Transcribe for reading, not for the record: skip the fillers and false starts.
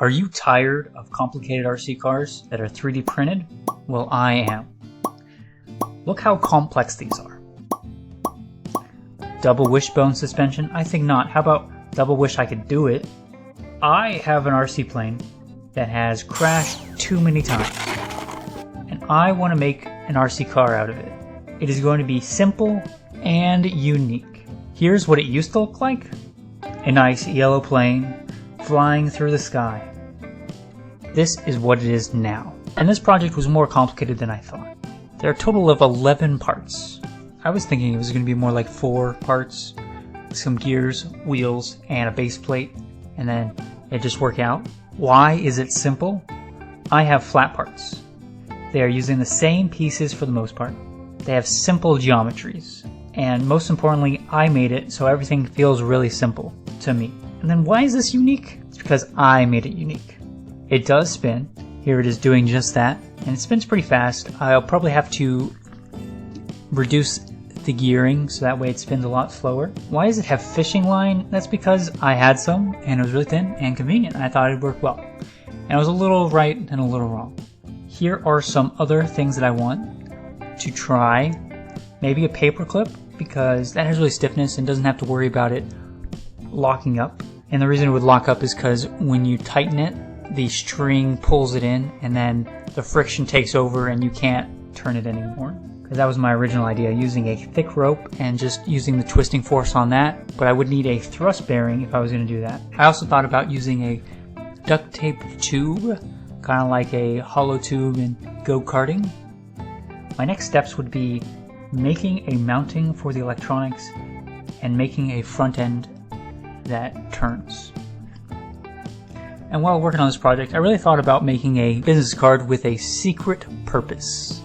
Are you tired of complicated RC cars that are 3D printed? Well, I am. Look how complex these are. Double wishbone suspension? I think not. How about double wish I could do it? I have an RC plane that has crashed too many times, and I want to make an RC car out of it. It is going to be simple and unique. Here's what it used to look like. A nice yellow plane flying through the sky. This is what it is now. And this project was more complicated than I thought. There are a total of 11 parts. I was thinking it was going to be more like 4 parts, some gears, wheels, and a base plate, and then it just worked out. Why is it simple? I have flat parts. They are using the same pieces for the most part. They have simple geometries. And most importantly, I made it so everything feels really simple to me. And then why is this unique? It's because I made it unique. It does spin. Here it is doing just that. And it spins pretty fast. I'll probably have to reduce the gearing so that way it spins a lot slower. Why does it have fishing line? That's because I had some and it was really thin and convenient. I thought it'd work well. And I was a little right and a little wrong. Here are some other things that I want to try. Maybe a paper clip, because that has really stiffness and doesn't have to worry about it locking up. And the reason it would lock up is because when you tighten it, the string pulls it in and then the friction takes over and you can't turn it anymore. Because that was my original idea, using a thick rope and just using the twisting force on that. But I would need a thrust bearing if I was going to do that. I also thought about using a duct tape tube, kind of like a hollow tube in go-karting. My next steps would be making a mounting for the electronics and making a front end that turns. And while working on this project, I really thought about making a business card with a secret purpose.